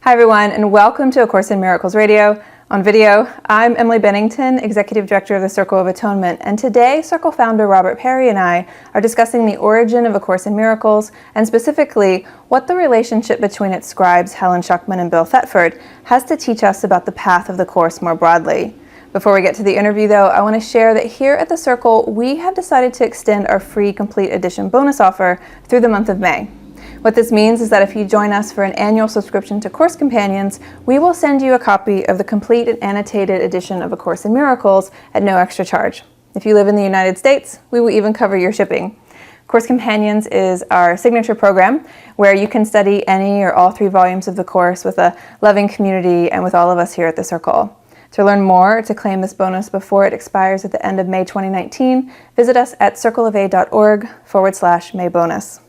Hi everyone, and welcome to A Course in Miracles Radio on video. I'm Emily Bennington, Executive Director of the Circle of Atonement, and today Circle founder Robert Perry and I are discussing the origin of A Course in Miracles, and specifically what the relationship between its scribes, Helen Schucman and Bill Thetford, has to teach us about the path of the Course more broadly. Before we get to the interview though, I want to share that here at the Circle, we have decided to extend our free Complete Edition bonus offer through the month of May. What this means is that if you join us for an annual subscription to Course Companions, we will send you a copy of the Complete and Annotated Edition of A Course in Miracles at no extra charge. If you live in the United States, we will even cover your shipping. Course Companions is our signature program where you can study any or all 3 volumes of the Course with a loving community and with all of us here at the Circle. To learn more or to claim this bonus before it expires at the end of May 2019, visit us at circleofa.org/May bonus.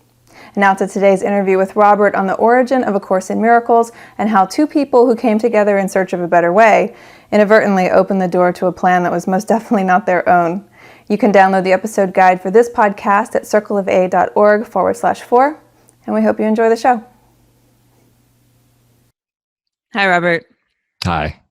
Now to today's interview with Robert on the origin of A Course in Miracles and how 2 people who came together in search of a better way inadvertently opened the door to a plan that was most definitely not their own. You can download the episode guide for this podcast at circleofa.org/4, and we hope you enjoy the show. Hi, Robert. Hi.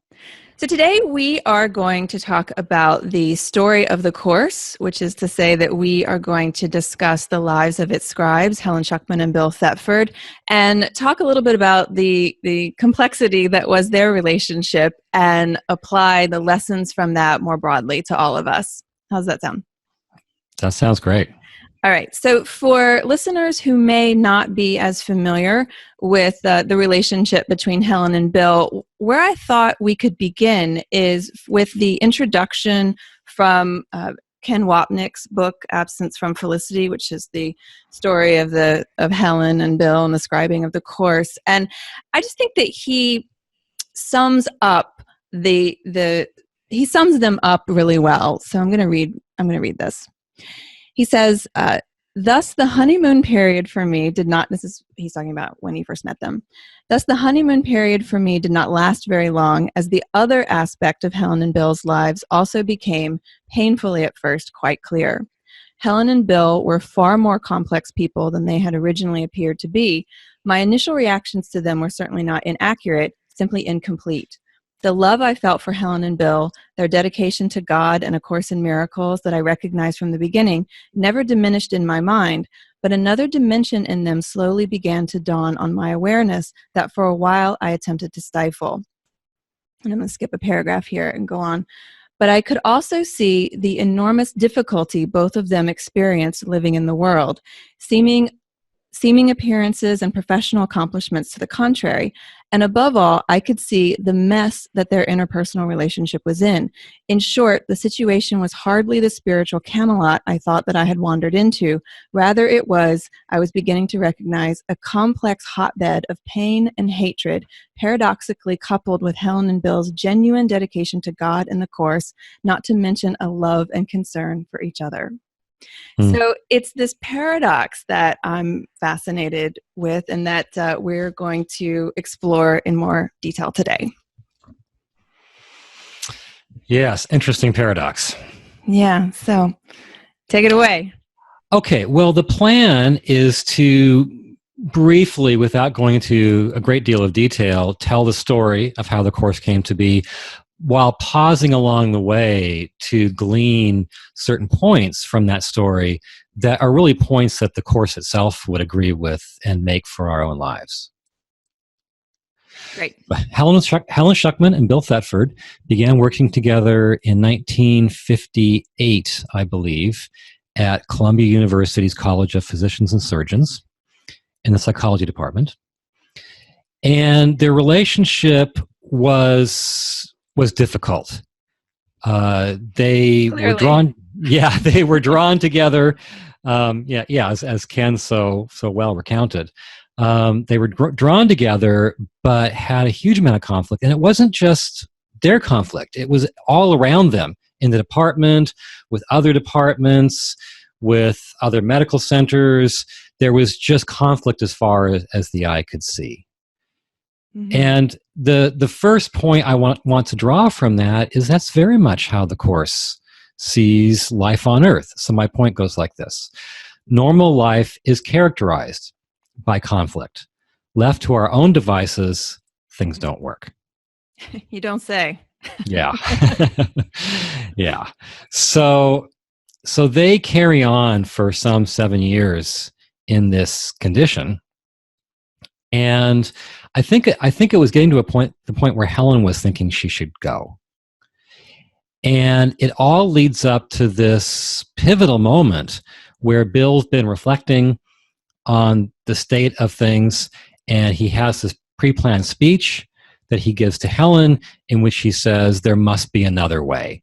So today we are going to talk about the story of the Course, which is to say that we are going to discuss the lives of its scribes, Helen Schucman and Bill Thetford, and talk a little bit about the complexity that was their relationship and apply the lessons from that more broadly to all of us. How's that sound? That sounds great. All right. So for listeners who may not be as familiar with the relationship between Helen and Bill, where I thought we could begin is with the introduction from Ken Wapnick's book, Absence from Felicity, which is the story of Helen and Bill and the scribing of the Course. And I just think that he sums up he sums them up really well. So I'm going to read this. He says, thus the honeymoon period for me did not, he's talking about when he first met them. Thus the honeymoon period for me did not last very long, as the other aspect of Helen and Bill's lives also became, painfully at first, quite clear. Helen and Bill were far more complex people than they had originally appeared to be. My initial reactions to them were certainly not inaccurate, simply incomplete. The love I felt for Helen and Bill, their dedication to God and A Course in Miracles that I recognized from the beginning, never diminished in my mind, but another dimension in them slowly began to dawn on my awareness that for a while I attempted to stifle. And I'm going to skip a paragraph here and go on. But I could also see the enormous difficulty both of them experienced living in the world, seeming appearances and professional accomplishments to the contrary. And above all, I could see the mess that their interpersonal relationship was in. In short, the situation was hardly the spiritual Camelot I thought that I had wandered into. Rather, I was beginning to recognize a complex hotbed of pain and hatred, paradoxically coupled with Helen and Bill's genuine dedication to God and the Course, not to mention a love and concern for each other. So it's this paradox that I'm fascinated with and that we're going to explore in more detail today. Yes, interesting paradox. Yeah, so take it away. Okay, well, the plan is to briefly, without going into a great deal of detail, tell the story of how the Course came to be, while pausing along the way to glean certain points from that story that are really points that the Course itself would agree with and make for our own lives. Great. Helen Schucman and Bill Thetford began working together in 1958, I believe, at Columbia University's College of Physicians and Surgeons in the psychology department. And their relationship was difficult. They were drawn. Yeah, they were drawn together. As Ken so well recounted, they were drawn together, but had a huge amount of conflict. And it wasn't just their conflict; it was all around them in the department, with other departments, with other medical centers. There was just conflict as far as the eye could see. And the first point I want to draw from that is that's very much how the Course sees life on Earth. So my point goes like this. Normal life is characterized by conflict. Left to our own devices, things don't work. You don't say. Yeah. Yeah. So they carry on for some 7 years in this condition. And I think it was getting to the point where Helen was thinking she should go. And it all leads up to this pivotal moment where Bill's been reflecting on the state of things, and he has this pre-planned speech that he gives to Helen in which he says there must be another way.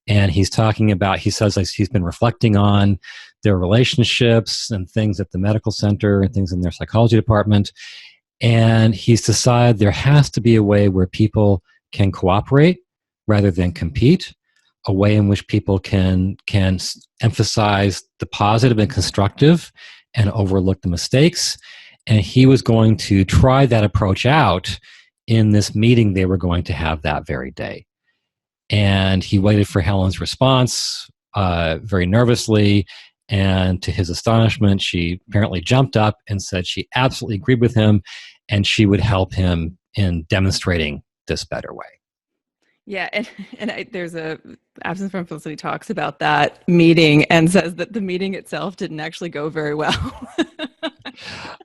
And he says like, he's been reflecting on their relationships and things at the medical center and things in their psychology department. And he's decided there has to be a way where people can cooperate rather than compete, a way in which people can emphasize the positive and constructive and overlook the mistakes. And he was going to try that approach out in this meeting they were going to have that very day. And he waited for Helen's response very nervously. And to his astonishment, she apparently jumped up and said she absolutely agreed with him and she would help him in demonstrating this better way. Yeah, there's Absence from Felicity talks about that meeting and says that the meeting itself didn't actually go very well.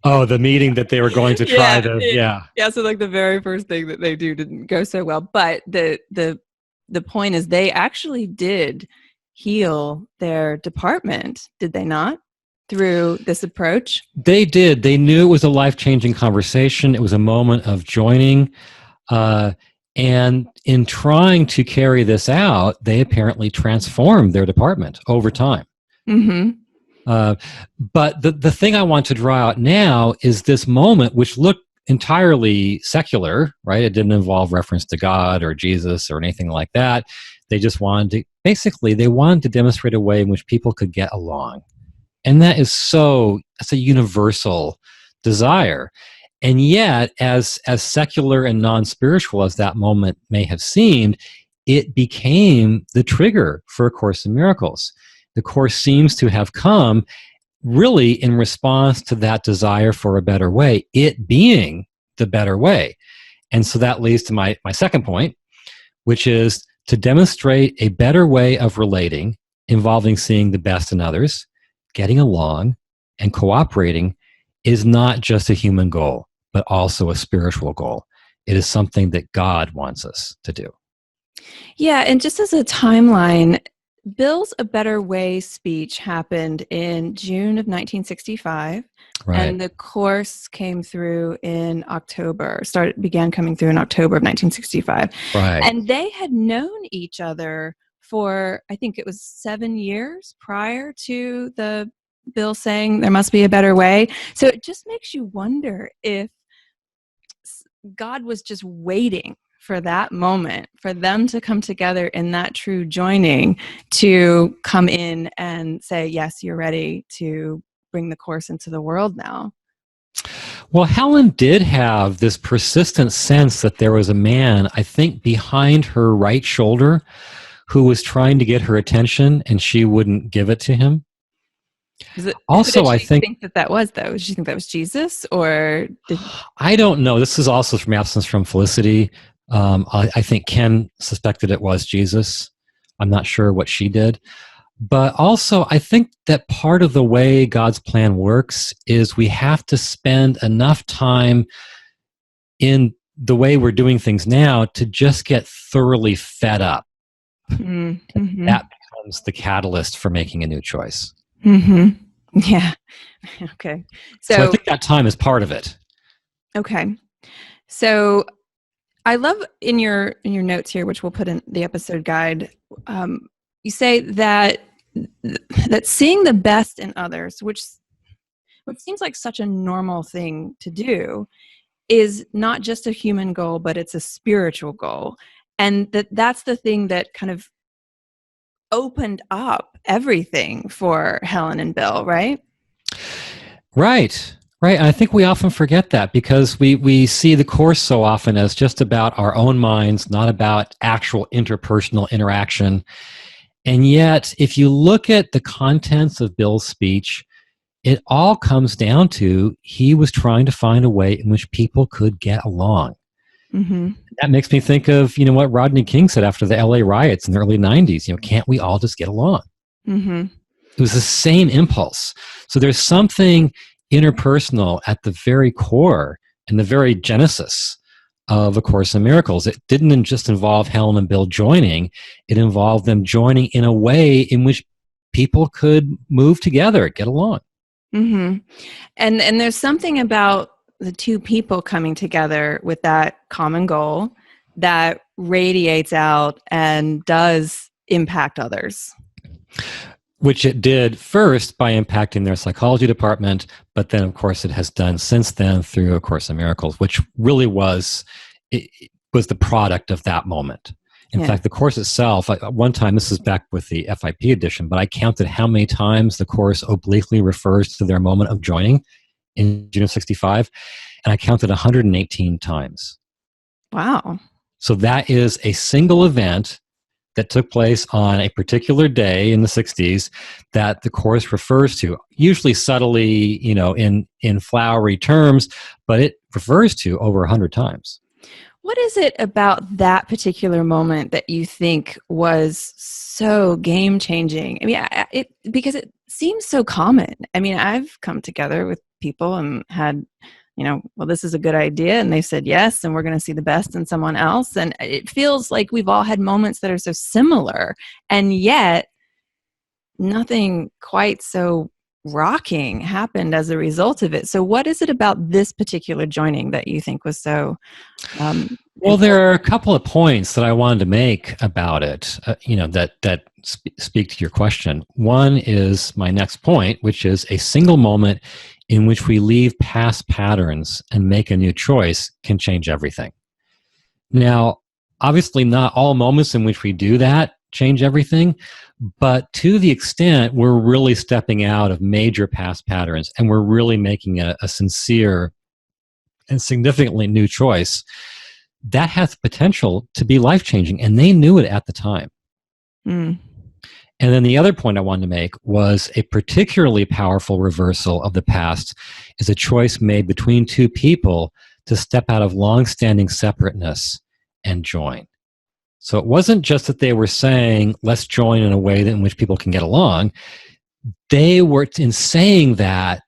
Oh, the meeting that they were going to try Yeah, so like the very first thing that they do didn't go so well. But the point is they actually did heal their department, did they not? Through this approach? They did. They knew it was a life-changing conversation. It was a moment of joining. And in trying to carry this out, they apparently transformed their department over time. Mm-hmm. But the thing I want to draw out now is this moment, which looked entirely secular, right? It didn't involve reference to God or Jesus or anything like that. They just wanted to demonstrate a way in which people could get along. And that's a universal desire. And yet, as secular and non-spiritual as that moment may have seemed, it became the trigger for A Course in Miracles. The Course seems to have come really in response to that desire for a better way, it being the better way. And so that leads to my second point, which is to demonstrate a better way of relating involving seeing the best in others, getting along, and cooperating is not just a human goal, but also a spiritual goal. It is something that God wants us to do. Yeah, and just as a timeline, Bill's A Better Way speech happened in June of 1965, right. And the Course came through in began coming through in October of 1965. Right. And they had known each other for, I think it was 7 years prior to the Bill saying there must be a better way. So it just makes you wonder if God was just waiting for that moment, for them to come together in that true joining to come in and say, yes, you're ready to bring the Course into the world now. Well, Helen did have this persistent sense that there was a man, I think, behind her right shoulder who was trying to get her attention and she wouldn't give it to him. Also, I think that was, though. Did you think that was Jesus, or I don't know. This is also from Absence from Felicity. I think Ken suspected it was Jesus. I'm not sure what she did. But also, I think that part of the way God's plan works is we have to spend enough time in the way we're doing things now to just get thoroughly fed up. Mm-hmm. That becomes the catalyst for making a new choice. Mm-hmm. Yeah. Okay. So I think that time is part of it. Okay. So I love in your notes here, which we'll put in the episode guide, you say that seeing the best in others, which seems like such a normal thing to do, is not just a human goal, but it's a spiritual goal. And that's the thing that kind of opened up everything for Helen and Bill, right? Right. And I think we often forget that because we see the Course so often as just about our own minds, not about actual interpersonal interaction. And yet, if you look at the contents of Bill's speech, it all comes down to he was trying to find a way in which people could get along. Mm-hmm. That makes me think of, what Rodney King said after the LA riots in the early 90s, can't we all just get along? Mm-hmm. It was the same impulse. So there's something interpersonal at the very core and the very genesis of A Course in Miracles. It didn't just involve Helen and Bill joining, it involved them joining in a way in which people could move together, get along. Mm-hmm. And there's something about the two people coming together with that common goal that radiates out and does impact others. Which it did first by impacting their psychology department, but then, of course, it has done since then through A Course in Miracles, which really was the product of that moment. In fact, the course itself, one time, this is back with the FIP edition, but I counted how many times the course obliquely refers to their moment of joining in June of 65, and I counted 118 times. Wow. So that is a single event that took place on a particular day in the 60s that the course refers to, usually subtly, in flowery terms, but it refers to over 100 times. What is it about that particular moment that you think was so game-changing? I mean, because it seems so common. I mean, I've come together with people and had, well, this is a good idea, and they said yes, and we're going to see the best in someone else. And it feels like we've all had moments that are so similar, and yet nothing quite so rocking happened as a result of it. So what is it about this particular joining that you think was so well, there are a couple of points that I wanted to make about it, that speak to your question. One is my next point, which is a single moment in which we leave past patterns and make a new choice can change everything. Now, obviously not all moments in which we do that change everything, but to the extent we're really stepping out of major past patterns and we're really making a sincere and significantly new choice, that has the potential to be life-changing, and they knew it at the time. Mm. And then the other point I wanted to make was a particularly powerful reversal of the past is a choice made between two people to step out of long-standing separateness and join. So it wasn't just that they were saying, let's join in a way in which people can get along. They were, in saying that,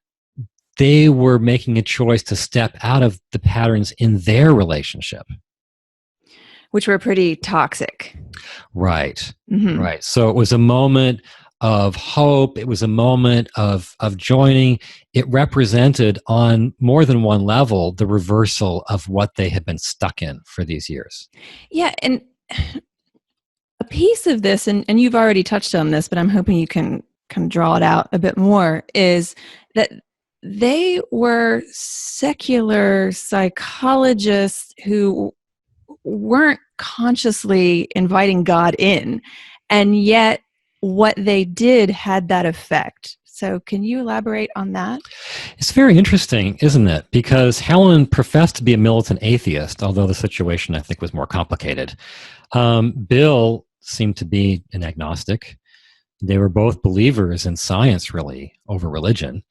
they were making a choice to step out of the patterns in their relationship. Which were pretty toxic. Right, Mm-hmm. right. So it was a moment of hope. It was a moment of joining. It represented on more than one level the reversal of what they had been stuck in for these years. Yeah, and a piece of this, and you've already touched on this, but I'm hoping you can draw it out a bit more, is that they were secular psychologists who weren't consciously inviting God in, and yet what they did had that effect. So can you elaborate on that? It's very interesting, isn't it? Because Helen professed to be a militant atheist, although the situation, I think, was more complicated. Bill seemed to be an agnostic. They were both believers in science, really, over religion.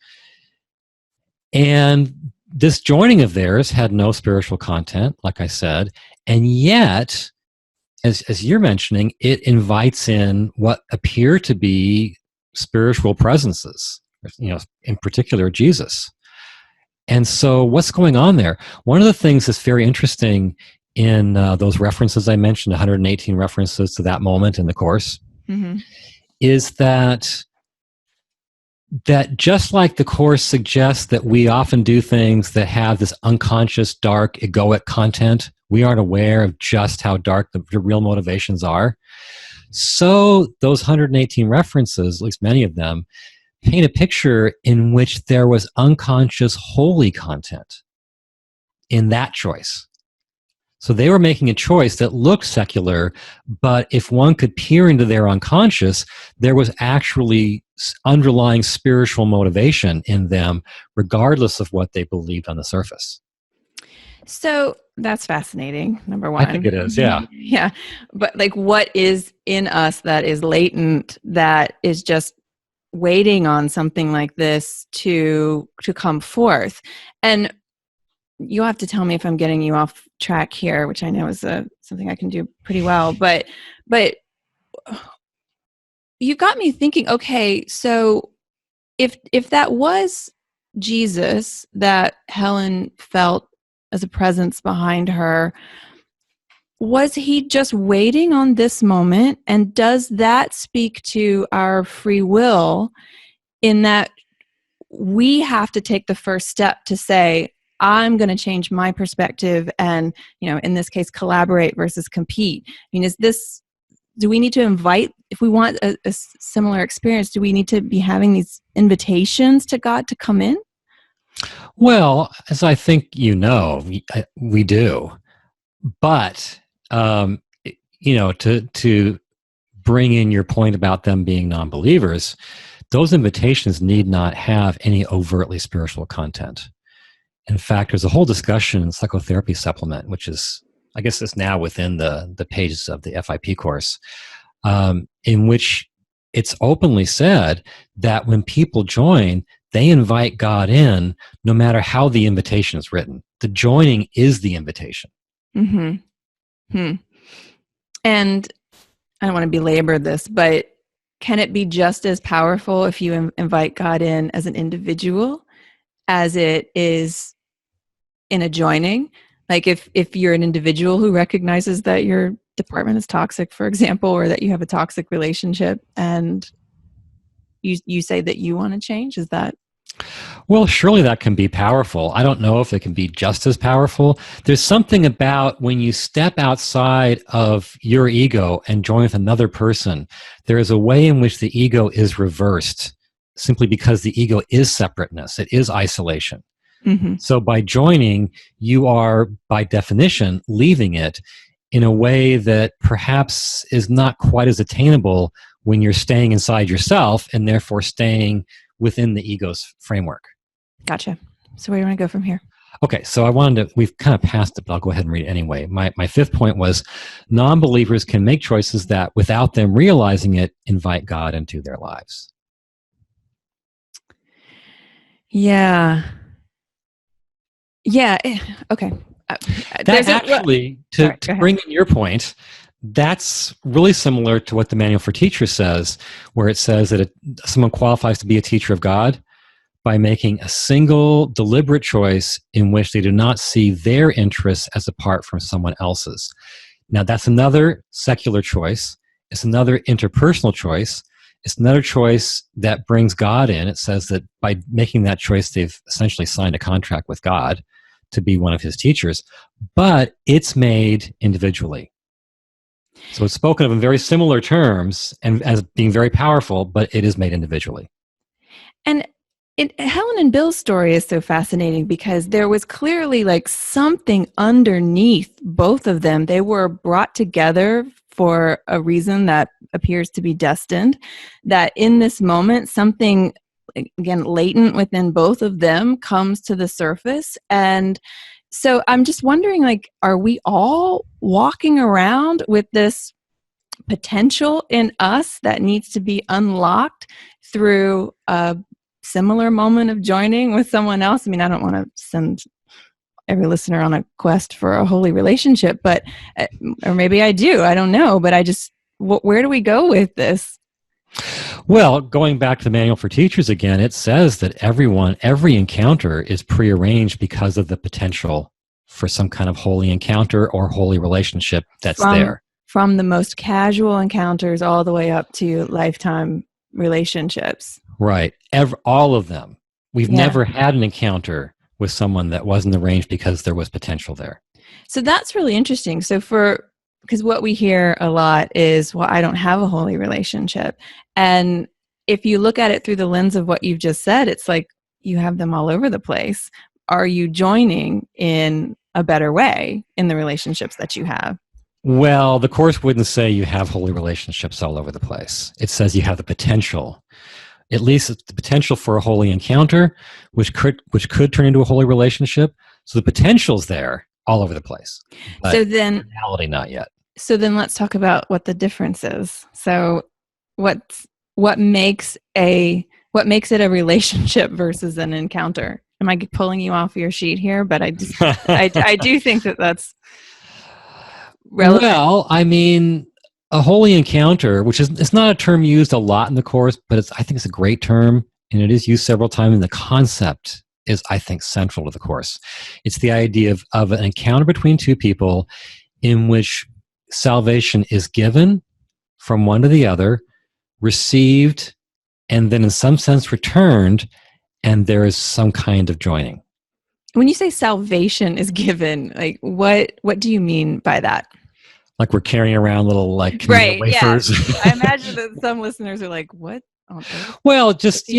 And this joining of theirs had no spiritual content, like I said, and yet, as you're mentioning, it invites in what appear to be spiritual presences, in particular Jesus. And so what's going on there? One of the things that's very interesting in those references I mentioned, 118 references to that moment in the course, Mm-hmm. is that just like the course suggests that we often do things that have this unconscious, dark, egoic content, we aren't aware of just how dark the real motivations are. So those 118 references, at least many of them, paint a picture in which there was unconscious, holy content in that choice. So they were making a choice that looked secular, but if one could peer into their unconscious, there was actually underlying spiritual motivation in them, regardless of what they believed on the surface. So that's fascinating, number one. I think it is, yeah. Yeah. But what is in us that is latent, that is just waiting on something like this to come forth? And you'll have to tell me if I'm getting you off track here, which I know is something I can do pretty well. But you've got me thinking, okay, so if that was Jesus that Helen felt as a presence behind her, was he just waiting on this moment? And does that speak to our free will in that we have to take the first step to say, I'm going to change my perspective and, in this case, collaborate versus compete? I mean, do we need to invite, if we want a similar experience, do we need to be having these invitations to God to come in? Well, as I think we do. But, to bring in your point about them being non-believers, those invitations need not have any overtly spiritual content. In fact, there's a whole discussion in Psychotherapy Supplement, which is, I guess, is now within the pages of the FIP course, in which it's openly said that when people join, they invite God in, no matter how the invitation is written. The joining is the invitation. Mm-hmm. And I don't want to belabor this, but can it be just as powerful if you invite God in as an individual as it is in a joining? Like if you're an individual who recognizes that your department is toxic, for example, or that you have a toxic relationship and you say that you want to change, is that? Well, surely that can be powerful. I don't know if it can be just as powerful. There's something about when you step outside of your ego and join with another person, there is a way in which the ego is reversed simply because the ego is separateness. It is isolation. Mm-hmm. So by joining, you are, by definition, leaving it in a way that perhaps is not quite as attainable when you're staying inside yourself and therefore staying within the ego's framework. Gotcha. So where do you want to go from here? Okay, so we've kind of passed it, but I'll go ahead and read it anyway. My fifth point was, non-believers can make choices that, without them realizing it, invite God into their lives. Yeah. Okay. That actually, to bring in your point, that's really similar to what the Manual for Teachers says, where it says that someone qualifies to be a teacher of God by making a single deliberate choice in which they do not see their interests as apart from someone else's. Now, that's another secular choice. It's another interpersonal choice. It's another choice that brings God in. It says that by making that choice, they've essentially signed a contract with God to be one of his teachers, but it's made individually. So it's spoken of in very similar terms and as being very powerful, but it is made individually. And Helen and Bill's story is so fascinating because there was clearly like something underneath both of them. They were brought together for a reason that appears to be destined, that in this moment, something, again, latent within both of them comes to the surface. And so I'm just wondering, like, are we all walking around with this potential in us that needs to be unlocked through a similar moment of joining with someone else? I mean, I don't want to send every listener on a quest for a holy relationship, but, or maybe I do, I don't know, but where do we go with this? Well, going back to the Manual for Teachers again, it says that every encounter is prearranged because of the potential for some kind of holy encounter or holy relationship that's there. From the most casual encounters all the way up to lifetime relationships. Right. All of them. We've never had an encounter with someone that wasn't arranged because there was potential there. So that's really interesting. So because what we hear a lot is, well, I don't have a holy relationship. And if you look at it through the lens of what you've just said, it's like you have them all over the place. Are you joining in a better way in the relationships that you have? Well, the Course wouldn't say you have holy relationships all over the place. It says you have the potential, at least the potential for a holy encounter, which could turn into a holy relationship. So the potential's there all over the place. But so then, in reality, not yet. So then let's talk about what the difference is. So what makes it a relationship versus an encounter? am I pulling you off your sheet here? But I do think that that's relevant. Well, I mean, a holy encounter, which is, it's not a term used a lot in the Course, but I think it's a great term, and it is used several times, and the concept is, I think, central to the Course. It's the idea of an encounter between two people in which salvation is given from one to the other, received, and then in some sense returned, and there is some kind of joining. When you say salvation is given, like what do you mean by that? Like we're carrying around little communion wafers. Yeah. I imagine that some listeners are like, what on earth? Well, just,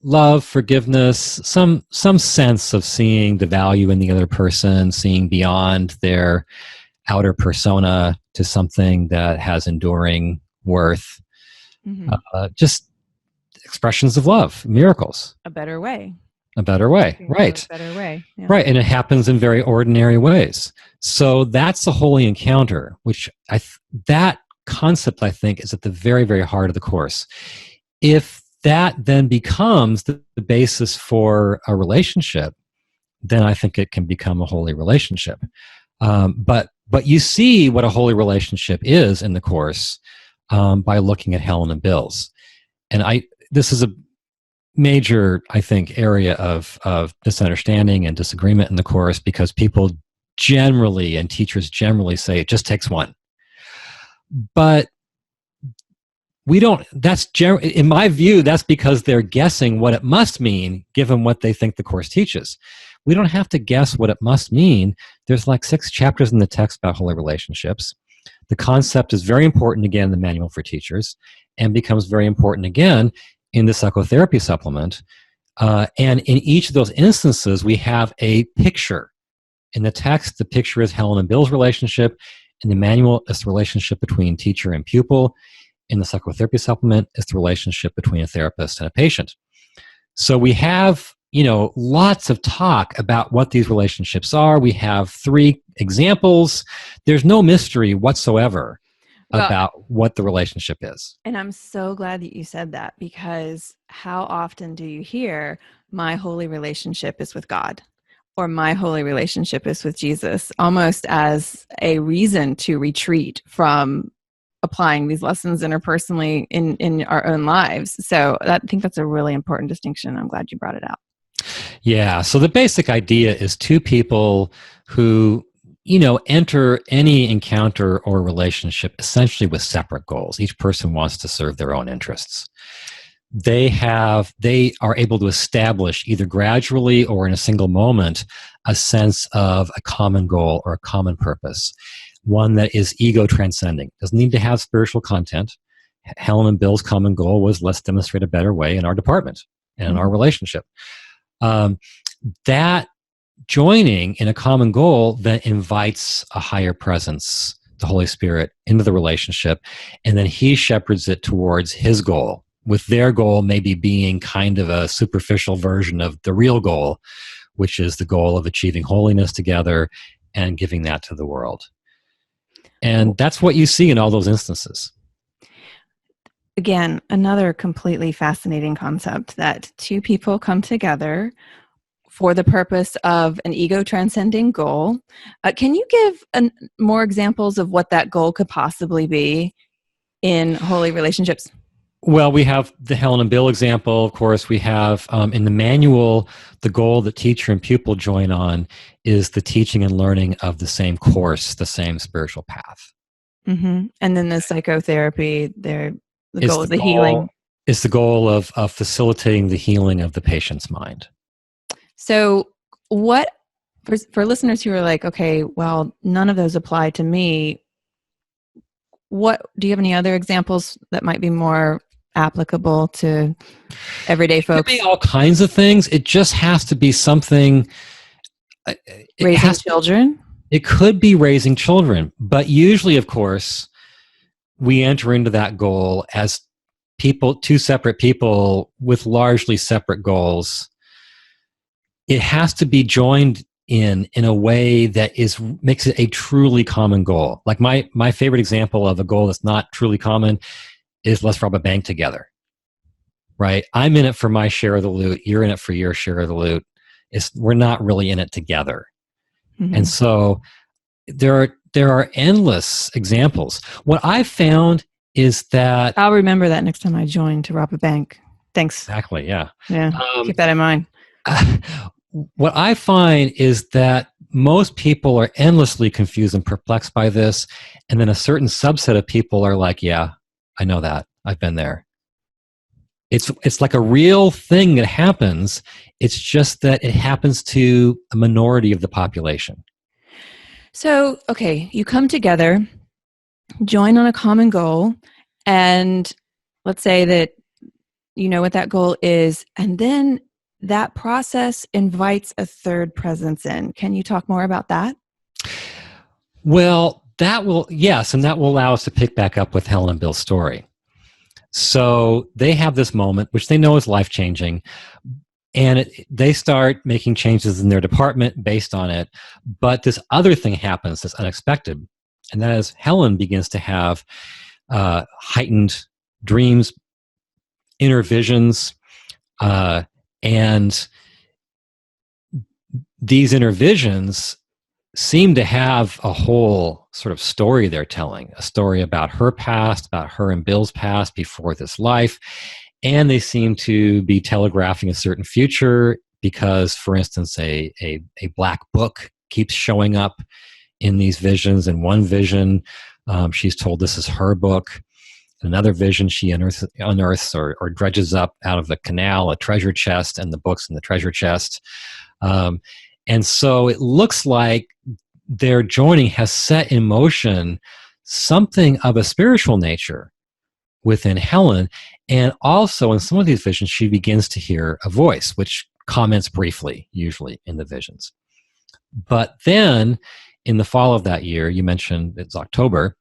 love, forgiveness, some sense of seeing the value in the other person, seeing beyond their outer persona to something that has enduring worth. Mm-hmm. Just expressions of love, miracles. A better way. A better way, right. A better way. Yeah. Right, and it happens in very ordinary ways. So that's the holy encounter, which that concept, I think, is at the very, very heart of the Course. If that then becomes the basis for a relationship, then I think it can become a holy relationship. But you see what a holy relationship is in the Course by looking at Helen and Bill's. And this is a major, I think, area of misunderstanding and disagreement in the Course, because people generally and teachers generally say it just takes one. But we don't, in my view, that's because they're guessing what it must mean given what they think the Course teaches. We don't have to guess what it must mean. There's like 6 chapters in the text about holy relationships. The concept is very important again in the Manual for Teachers, and becomes very important again in the psychotherapy supplement. And in each of those instances, we have a picture. In the text, the picture is Helen and Bill's relationship. In the manual, it's the relationship between teacher and pupil. In the psychotherapy supplement, it's the relationship between a therapist and a patient. So we have, lots of talk about what these relationships are. We have 3 examples. There's no mystery whatsoever about what the relationship is. And I'm so glad that you said that, because how often do you hear, my holy relationship is with God, or my holy relationship is with Jesus, almost as a reason to retreat from applying these lessons interpersonally in our own lives. So I think that's a really important distinction. I'm glad you brought it out. Yeah. So the basic idea is 2 people who enter any encounter or relationship essentially with separate goals. Each person wants to serve their own interests. They are able to establish, either gradually or in a single moment, a sense of a common goal or a common purpose, one that is ego transcending. Doesn't need to have spiritual content. Helen and Bill's common goal was, let's demonstrate a better way in our department and in our relationship. That joining in a common goal then invites a higher presence, the Holy Spirit, into the relationship, and then he shepherds it towards his goal, with their goal maybe being kind of a superficial version of the real goal, which is the goal of achieving holiness together and giving that to the world. And that's what you see in all those instances. Again, another completely fascinating concept, that 2 people come together for the purpose of an ego-transcending goal. Can you give more examples of what that goal could possibly be in holy relationships? Well, we have the Helen and Bill example. Of course, we have in the manual, the goal that teacher and pupil join on is the teaching and learning of the same course, the same spiritual path. Mm-hmm. And then the psychotherapy, the goal is the healing. It's the goal of facilitating the healing of the patient's mind. So what, for listeners who are like, okay, well, none of those apply to me, what do you have any other examples that might be more applicable to everyday folks? It could be all kinds of things. It just has to be something. Raising children? It could be raising children, but usually, of course, we enter into that goal as 2 separate people with largely separate goals. It has to be joined in a way that makes it a truly common goal. Like my favorite example of a goal that's not truly common is, let's rob a bank together, right? I'm in it for my share of the loot. You're in it for your share of the loot. we're not really in it together. Mm-hmm. And so there are endless examples. What I found is that I'll remember that next time I join to rob a bank. Thanks. exactly, yeah. Yeah, keep that in mind. What I find is that most people are endlessly confused and perplexed by this, and then a certain subset of people are like, "Yeah, I know that. I've been there." It's like a real thing that happens. It's just that it happens to a minority of the population. So, okay, you come together, join on a common goal, and let's say that you know what that goal is, and then that process invites a third presence in. Can you talk more about that? Well, yes, and that will allow us to pick back up with Helen and Bill's story. So they have this moment, which they know is life-changing, and they start making changes in their department based on it. But this other thing happens that's unexpected, and that is Helen begins to have heightened dreams, inner visions, and these inner visions seem to have a whole sort of story they're telling, a story about her past, about her and Bill's past before this life. And they seem to be telegraphing a certain future because, for instance, a black book keeps showing up in these visions. In one vision, she's told this is her book. In another vision, she unearths or dredges up out of the canal a treasure chest, and the book's in the treasure chest. And so it looks like their joining has set in motion something of a spiritual nature within Helen. And also in some of these visions, she begins to hear a voice, which comments briefly, usually in the visions. But then in the fall of that year, you mentioned it's October,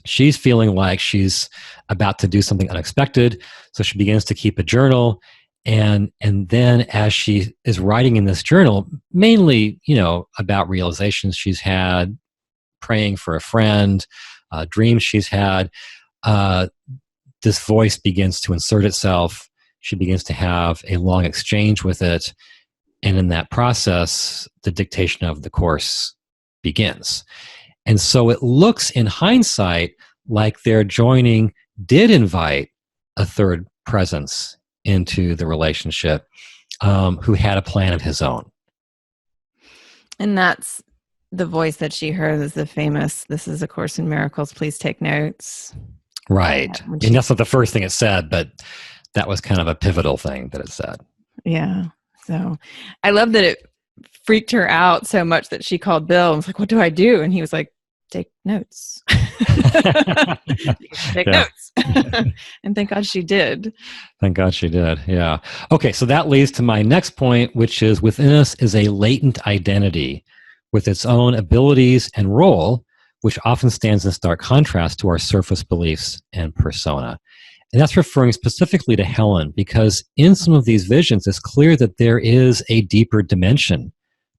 she's feeling like she's about to do something unexpected. So she begins to keep a journal. And then as she is writing in this journal, mainly, about realizations she's had, praying for a friend, dreams she's had, this voice begins to insert itself. She begins to have a long exchange with it. And in that process, the dictation of the course begins. And so it looks in hindsight like their joining did invite a third presence into the relationship, who had a plan of his own. And that's the voice that she heard is the famous, "This is A Course in Miracles, please take notes." Right. And that's not the first thing it said, but that was kind of a pivotal thing that it said. Yeah. So I love that it freaked her out so much that she called Bill and was like, "What do I do?" And he was like, "Take notes." Take notes. And thank God she did. Thank God she did. Yeah. Okay. So that leads to my next point, which is within us is a latent identity with its own abilities and role, which often stands in stark contrast to our surface beliefs and persona. And that's referring specifically to Helen, because in some of these visions, it's clear that there is a deeper dimension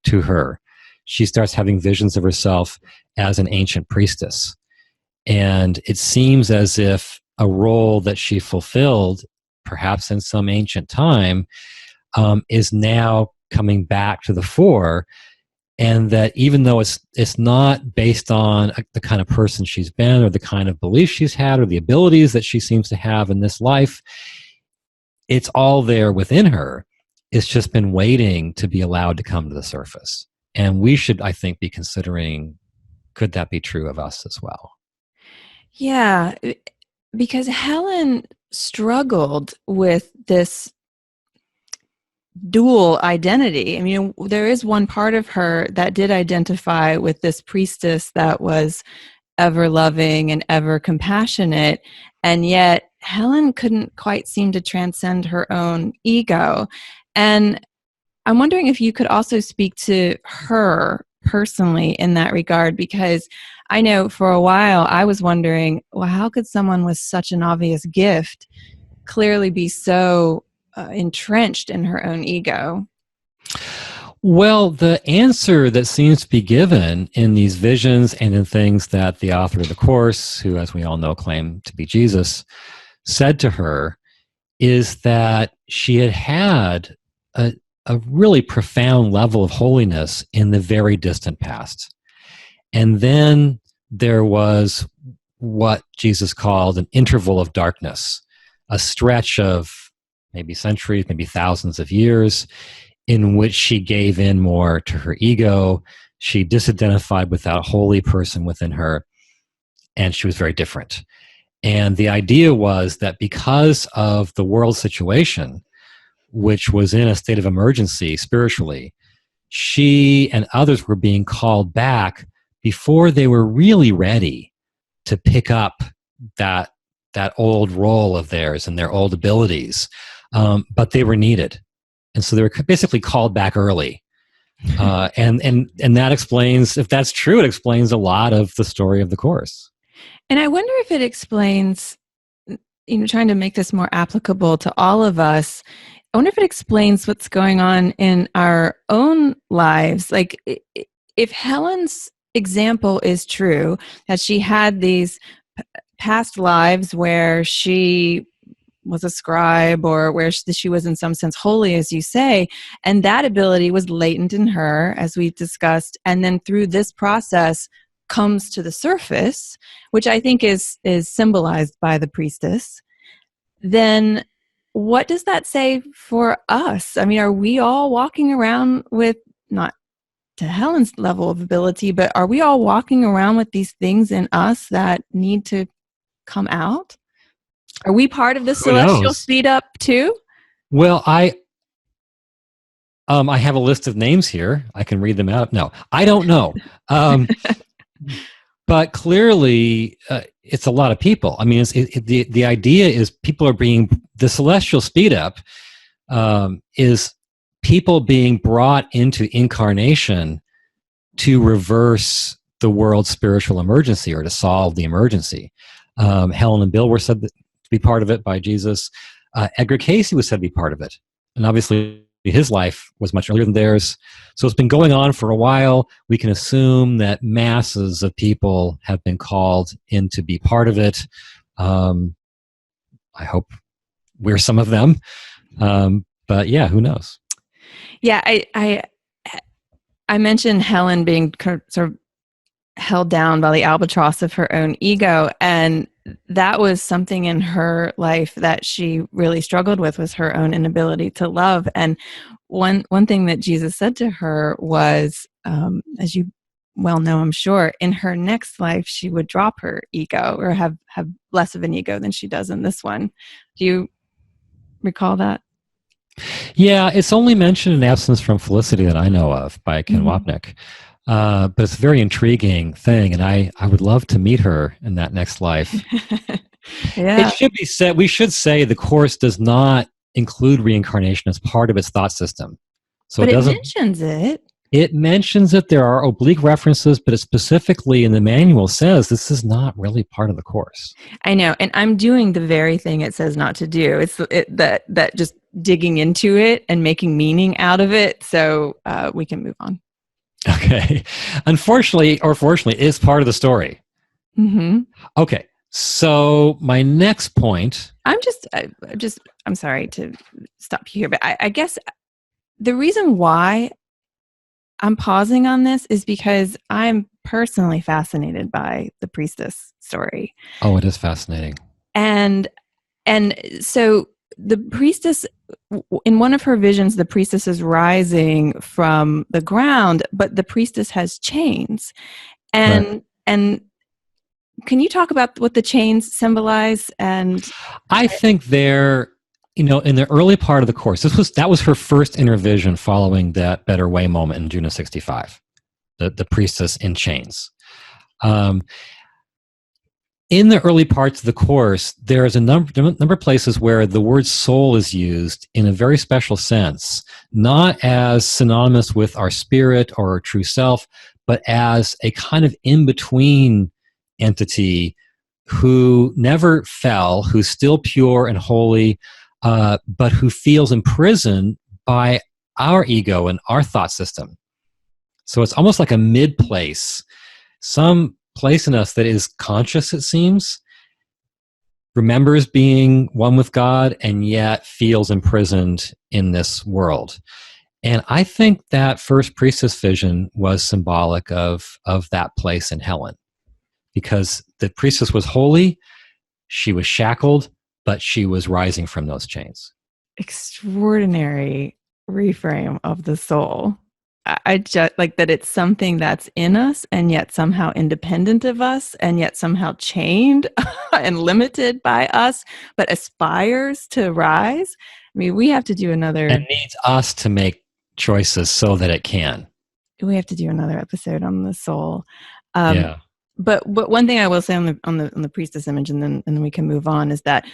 to her. She starts having visions of herself as an ancient priestess. And it seems as if a role that she fulfilled, perhaps in some ancient time, is now coming back to the fore. And that even though it's not based on the kind of person she's been or the kind of beliefs she's had or the abilities that she seems to have in this life, it's all there within her. It's just been waiting to be allowed to come to the surface. And we should, I think, be considering, could that be true of us as well? Yeah, because Helen struggled with this dual identity. I mean, there is one part of her that did identify with this priestess that was ever loving and ever compassionate, and yet Helen couldn't quite seem to transcend her own ego. And I'm wondering if you could also speak to her personally in that regard, because I know for a while I was wondering, well, how could someone with such an obvious gift clearly be so entrenched in her own ego? Well, the answer that seems to be given in these visions and in things that the author of the Course, who, as we all know, claimed to be Jesus, said to her is that she had a really profound level of holiness in the very distant past. And then there was what Jesus called an interval of darkness, a stretch of maybe centuries, maybe thousands of years, in which she gave in more to her ego. She disidentified with that holy person within her, and she was very different. And the idea was that because of the world situation, which was in a state of emergency spiritually, she and others were being called back before they were really ready to pick up that old role of theirs and their old abilities. But they were needed. And so they were basically called back early. And that explains, if that's true, it explains a lot of the story of the Course. And I wonder if it explains, trying to make this more applicable to all of us, I wonder if it explains what's going on in our own lives. Like, if Helen's example is true, that she had these past lives where she was a scribe, or where she was in some sense holy, as you say, and that ability was latent in her, as we've discussed, and then through this process comes to the surface, which I think is symbolized by the priestess, then what does that say for us? I mean, are we all walking around with, not to Helen's level of ability, but are we all walking around with these things in us that need to come out? Are we part of the celestial speed up too? Well, I have a list of names here. I can read them out. No, I don't know. But clearly, it's a lot of people. I mean, the idea is people are being, the celestial speed up is people being brought into incarnation to reverse the world's spiritual emergency, or to solve the emergency. Helen and Bill were said to be part of it by Jesus. Edgar Cayce was said to be part of it. And obviously, his life was much earlier than theirs. So it's been going on for a while. We can assume that masses of people have been called in to be part of it. I hope we're some of them. But yeah, who knows? Yeah, I mentioned Helen being sort of held down by the albatross of her own ego, and that was something in her life that she really struggled with, was her own inability to love. And one thing that Jesus said to her was, as you well know, I'm sure, in her next life she would drop her ego, or have less of an ego than she does in this one. Do you recall that? Yeah, it's only mentioned in Absence from Felicity that I know of by Ken Wapnick. But it's a very intriguing thing, and I would love to meet her in that next life. Yeah. It should be said, we should say the Course does not include reincarnation as part of its thought system. So but it doesn't. It mentions it. It mentions that there are oblique references, but it specifically in the manual says this is not really part of the Course. I know, and I'm doing the very thing it says not to do. It's that just digging into it and making meaning out of it, so we can move on. Okay. Unfortunately, or fortunately, it's part of the story. Mm-hmm. Okay. So my next point. I'm sorry to stop you here, but I guess the reason why I'm pausing on this is because I'm personally fascinated by the Priestess Story. Oh, it is fascinating. And so the priestess, in one of her visions, the priestess is rising from the ground, but the priestess has chains. And can you talk about what the chains symbolize? And I think they're, in the early part of the Course, that was her first inner vision following that Better Way moment in June of 65, the priestess in chains. In the early parts of the Course, there is a number of places where the word soul is used in a very special sense, not as synonymous with our spirit or our true self, but as a kind of in-between entity who never fell, who's still pure and holy, but who feels imprisoned by our ego and our thought system. So it's almost like a mid-place, some place in us that is conscious, it seems, remembers being one with God, and yet feels imprisoned in this world. And I think that first priestess vision was symbolic of that place in Helen, because the priestess was holy, she was shackled, but she was rising from those chains. Extraordinary reframe of the soul. I just like that it's something that's in us and yet somehow independent of us and yet somehow chained and limited by us, but aspires to rise. I mean, we have to do another. And needs us to make choices so that it can. We have to do another episode on the soul. Yeah. But one thing I will say on the priestess image, and then we can move on, is that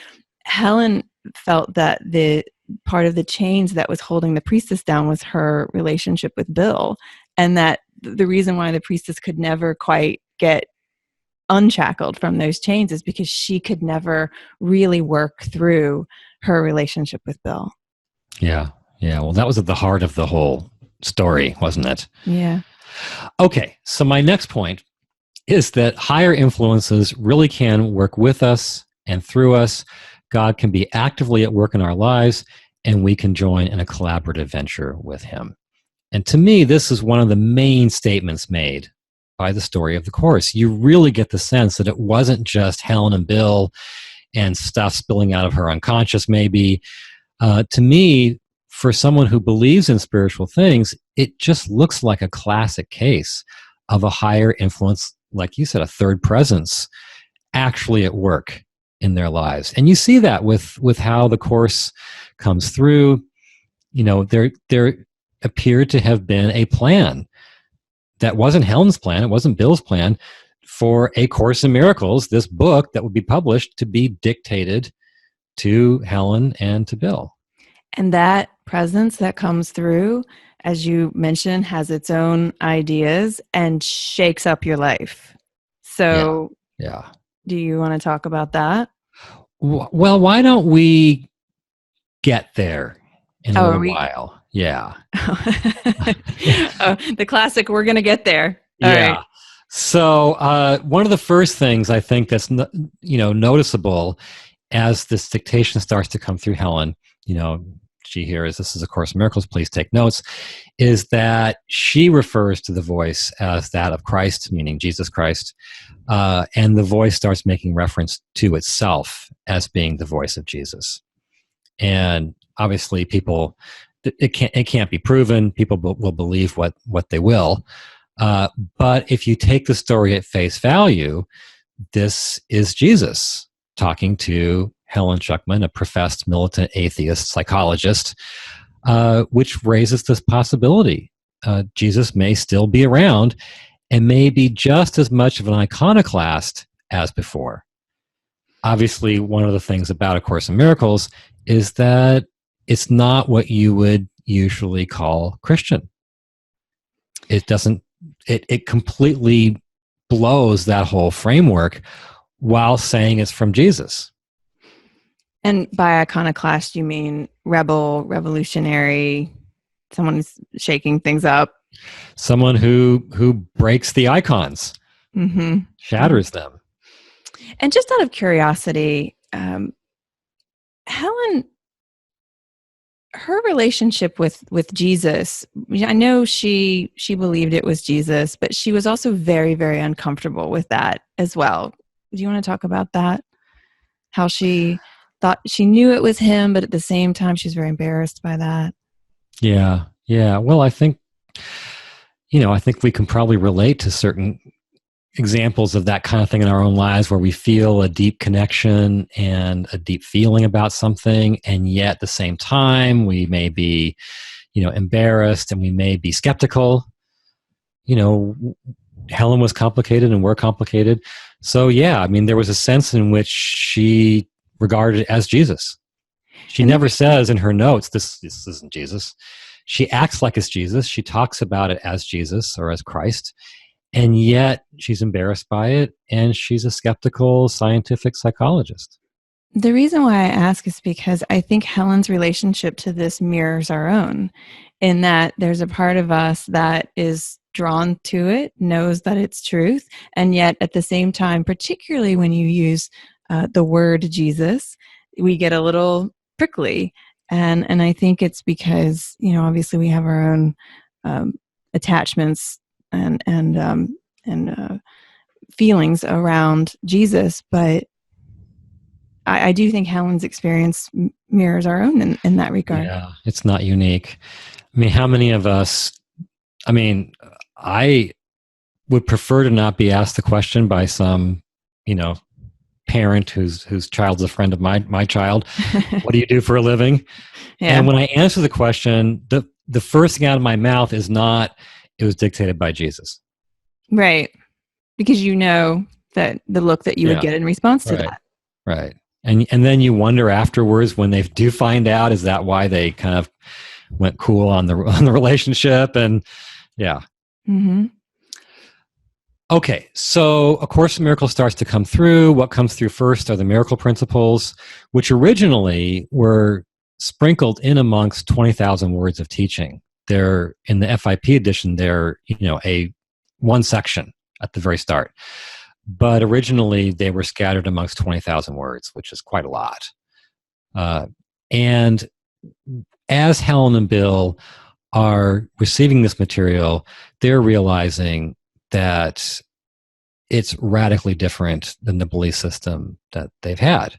Helen felt that the part of the chains that was holding the priestess down was her relationship with Bill, and that the reason why the priestess could never quite get unshackled from those chains is because she could never really work through her relationship with Bill. Yeah. Well, that was at the heart of the whole story, wasn't it? Yeah. Okay. So my next point is that higher influences really can work with us and through us. God can be actively at work in our lives, and we can join in a collaborative venture with him. And to me, this is one of the main statements made by the story of the Course. You really get the sense that it wasn't just Helen and Bill and stuff spilling out of her unconscious, maybe. To me, for someone who believes in spiritual things, it just looks like a classic case of a higher influence, like you said, a third presence actually at work in their lives. And you see that with how the Course comes through. You know, there appeared to have been a plan that wasn't Helen's plan, it wasn't Bill's plan, for A Course in Miracles, this book that would be published, to be dictated to Helen and to Bill. And that presence that comes through, as you mentioned, has its own ideas and shakes up your life. So yeah. Do you want to talk about that? Well, why don't we get there in a little while? Yeah. The classic, we're going to get there. All right. So one of the first things I think that's noticeable as this dictation starts to come through Helen, she hears, "This is A Course in Miracles, please take notes," is that she refers to the voice as that of Christ, meaning Jesus Christ, and the voice starts making reference to itself as being the voice of Jesus. And obviously people, it can't be proven. People will believe what they will. But if you take the story at face value, this is Jesus talking to Helen Schucman, a professed militant atheist psychologist, which raises this possibility. Jesus may still be around and may be just as much of an iconoclast as before. Obviously, one of the things about A Course in Miracles is that it's not what you would usually call Christian. It doesn't, it completely blows that whole framework while saying it's from Jesus. And by iconoclast, you mean rebel, revolutionary, someone who's shaking things up? Someone who breaks the icons, shatters them. And just out of curiosity, Helen, her relationship with Jesus, I know she believed it was Jesus, but she was also very, very uncomfortable with that as well. Do you want to talk about that? How she thought she knew it was him, but at the same time, she's very embarrassed by that. Yeah. Well, I think we can probably relate to certain examples of that kind of thing in our own lives, where we feel a deep connection and a deep feeling about something, and yet at the same time we may be embarrassed and we may be skeptical. Helen was complicated and we're complicated, so there was a sense in which she regarded it as Jesus. She never says in her notes, this isn't Jesus. She acts like it's Jesus. She talks about it as Jesus or as Christ. And yet she's embarrassed by it, and she's a skeptical scientific psychologist. The reason why I ask is because I think Helen's relationship to this mirrors our own, in that there's a part of us that is drawn to it, knows that it's truth, and yet at the same time, particularly when you use the word Jesus, we get a little prickly. And I think it's because, obviously we have our own attachments and feelings around Jesus, but I do think Helen's experience mirrors our own in that regard. Yeah, it's not unique. I mean, how many of us, I would prefer to not be asked the question by some, parent whose child's a friend of my child. What do you do for a living? Yeah. And when I answer the question, the first thing out of my mouth is not, it was dictated by Jesus. Right. Because that the look that you would get in response to that. Right. And then you wonder afterwards when they do find out, is that why they kind of went cool on the relationship? And yeah. Mm-hmm. Okay, so A Course in Miracles starts to come through. What comes through first are the miracle principles, which originally were sprinkled in amongst 20,000 words of teaching. They're in the FIP edition. They're a one section at the very start, but originally they were scattered amongst 20,000 words, which is quite a lot. And as Helen and Bill are receiving this material, they're realizing that it's radically different than the belief system that they've had.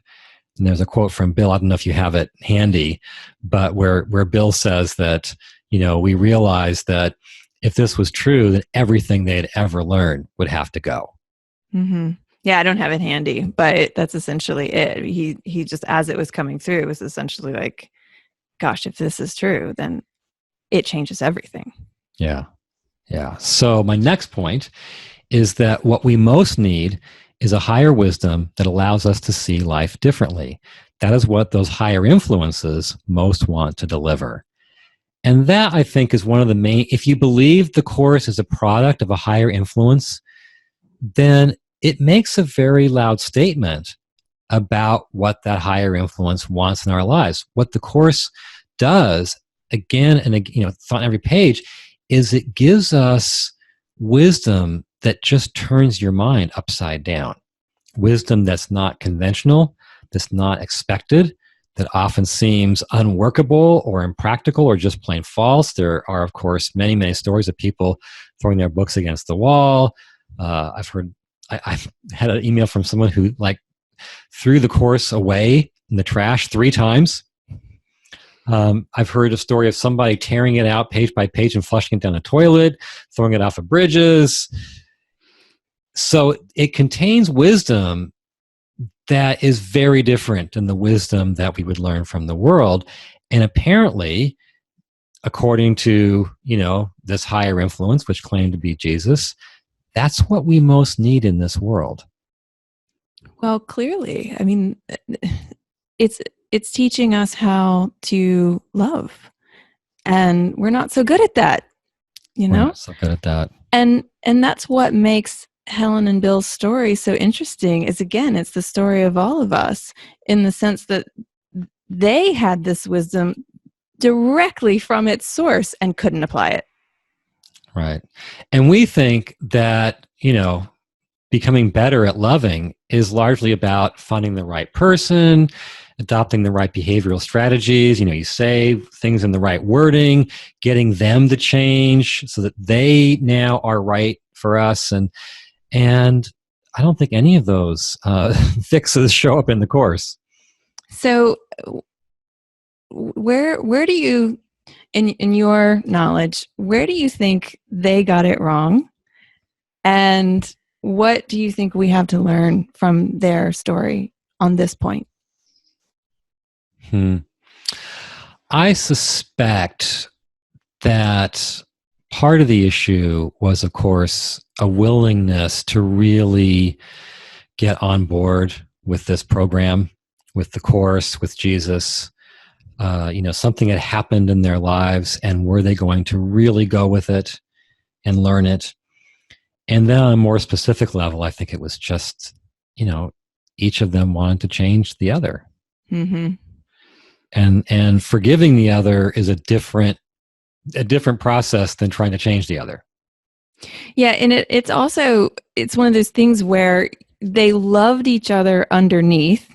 And there's a quote from Bill, I don't know if you have it handy, but where Bill says that, we realized that if this was true, then everything they had ever learned would have to go. Mm-hmm. Yeah, I don't have it handy, but that's essentially it. He just, as it was coming through, it was essentially like, gosh, if this is true, then it changes everything. Yeah. Yeah. So my next point is that what we most need is a higher wisdom that allows us to see life differently. That is what those higher influences most want to deliver. And that, I think, is one of the main, if you believe the Course is a product of a higher influence, then it makes a very loud statement about what that higher influence wants in our lives. What the Course does, again and again, it's on every page, is it gives us wisdom that just turns your mind upside down. Wisdom that's not conventional, that's not expected, that often seems unworkable or impractical or just plain false. There are, of course, many, many stories of people throwing their books against the wall. I've had an email from someone who threw the Course away in the trash 3 times. I've heard a story of somebody tearing it out page by page and flushing it down the toilet, throwing it off of bridges. So it contains wisdom that is very different than the wisdom that we would learn from the world. And apparently, according to, this higher influence, which claimed to be Jesus, that's what we most need in this world. Well, clearly, I mean, it's teaching us how to love, and we're not so good at that, We're not so good at that. And that's what makes Helen and Bill's story so interesting. Is again, it's the story of all of us, in the sense that they had this wisdom directly from its source and couldn't apply it. Right. And we think that, becoming better at loving is largely about finding the right person, adopting the right behavioral strategies. You say things in the right wording, getting them to change so that they now are right for us. And I don't think any of those fixes show up in the Course. So where do you, in your knowledge, where do you think they got it wrong? And what do you think we have to learn from their story on this point? I suspect that part of the issue was, of course, a willingness to really get on board with this program, with the Course, with Jesus. Something had happened in their lives, and were they going to really go with it and learn it? And then on a more specific level, I think it was just, each of them wanted to change the other. Mm-hmm. And forgiving the other is a different process than trying to change the other. Yeah, and it's one of those things where they loved each other underneath,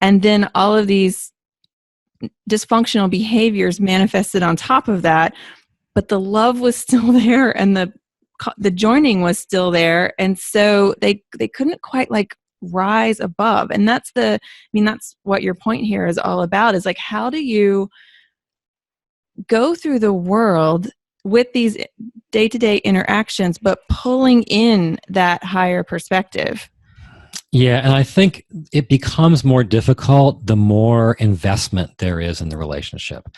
and then all of these dysfunctional behaviors manifested on top of that, but the love was still there, and the joining was still there, and so they couldn't quite like rise above. And that's what your point here is all about, is like, how do you go through the world with these day-to-day interactions but pulling in that higher perspective? Yeah, and I think it becomes more difficult the more investment there is in the relationship.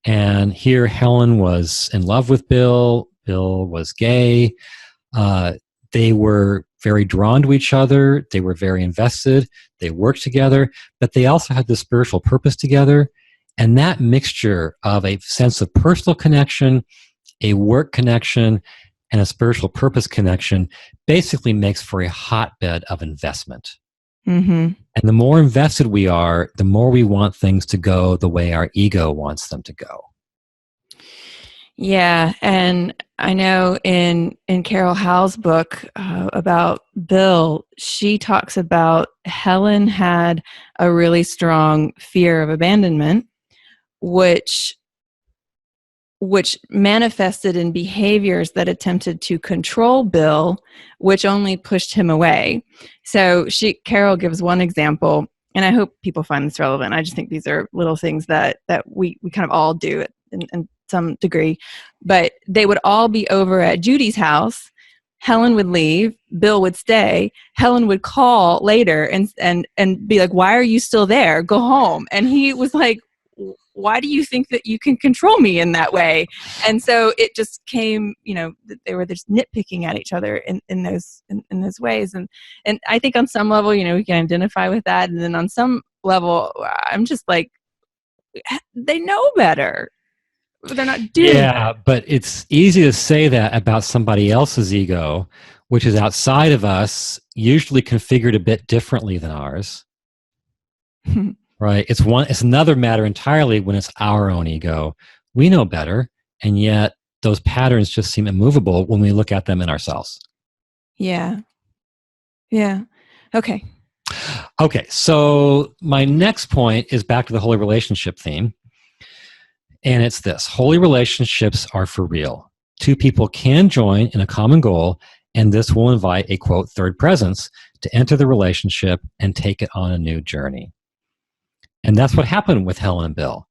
And here Helen was in love with Bill. Bill was gay. They were very drawn to each other. They were very invested. They worked together, but they also had this spiritual purpose together. And that mixture of a sense of personal connection, a work connection, and a spiritual purpose connection basically makes for a hotbed of investment. Mm-hmm. And the more invested we are, the more we want things to go the way our ego wants them to go. Yeah, and I know in Carol Howell's book about Bill, she talks about Helen had a really strong fear of abandonment, which manifested in behaviors that attempted to control Bill, which only pushed him away. So Carol gives one example, and I hope people find this relevant. I just think these are little things that we kind of all do in some degree. But they would all be over at Judy's house. Helen would leave, Bill would stay. Helen would call later and be like, "Why are you still there? Go home." And he was like, "Why do you think that you can control me in that way?" And so it just came, they were just nitpicking at each other in those ways. And I think on some level, we can identify with that. And then on some level, I'm just like, they know better. They're not doing that. But it's easy to say that about somebody else's ego, which is outside of us, usually configured a bit differently than ours. Right? It's another matter entirely when it's our own ego. We know better, and yet those patterns just seem immovable when we look at them in ourselves. Yeah. Yeah. Okay. So my next point is back to the holy relationship theme. And it's this: holy relationships are for real. Two people can join in a common goal, and this will invite a, quote, third presence to enter the relationship and take it on a new journey. And that's what happened with Helen and Bill.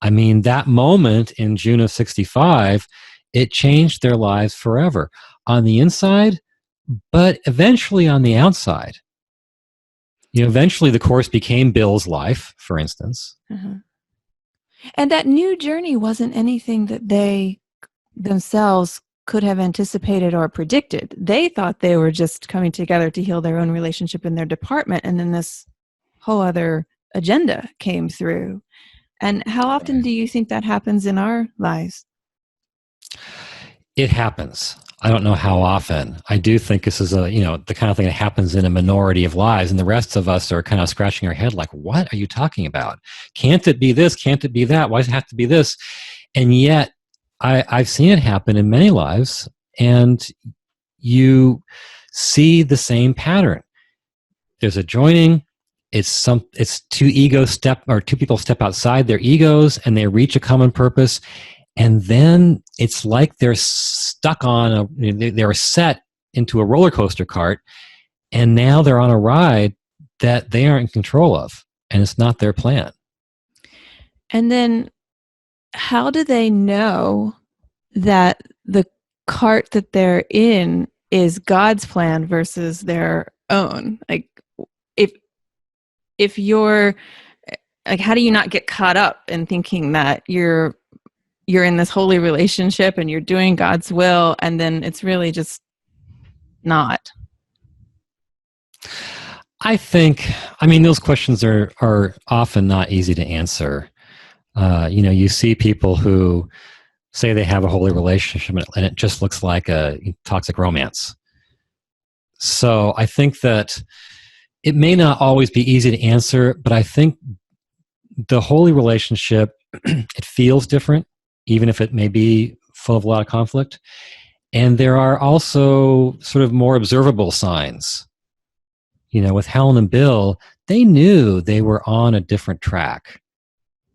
I mean, that moment in June of 65, it changed their lives forever. On the inside, but eventually on the outside. Eventually the course became Bill's life, for instance. Uh-huh. And that new journey wasn't anything that they themselves could have anticipated or predicted. They thought they were just coming together to heal their own relationship in their department, and then this whole other agenda came through. And how often do you think that happens in our lives? It happens. I don't know how often. I do think this is the kind of thing that happens in a minority of lives, and the rest of us are kind of scratching our head like, what are you talking about? Can't it be this? Can't it be that? Why does it have to be this? And yet I've seen it happen in many lives, and you see the same pattern. There's a joining. It's two people step outside their egos and they reach a common purpose. And then it's like they're stuck they're set into a roller coaster cart, and now they're on a ride that they aren't in control of, and it's not their plan. And then how do they know that the cart that they're in is God's plan versus their own? Like, if you're like, how do you not get caught up in thinking that you're in this holy relationship and you're doing God's will, and then it's really just not? I think, those questions are often not easy to answer. You see people who say they have a holy relationship and it just looks like a toxic romance. So I think that it may not always be easy to answer, but I think the holy relationship, it feels different, even if it may be full of a lot of conflict. And there are also sort of more observable signs. With Helen and Bill, they knew they were on a different track.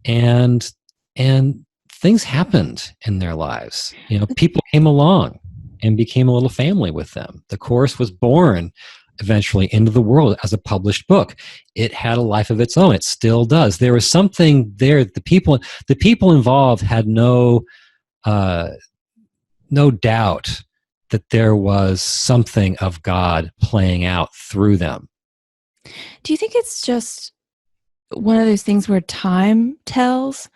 and and things happened in their lives. People came along and became a little family with them. The course was born eventually into the world as a published book. It had a life of its own. It still does. There was something there. The people involved had no doubt that there was something of God playing out through them. Do you think it's just one of those things where time tells?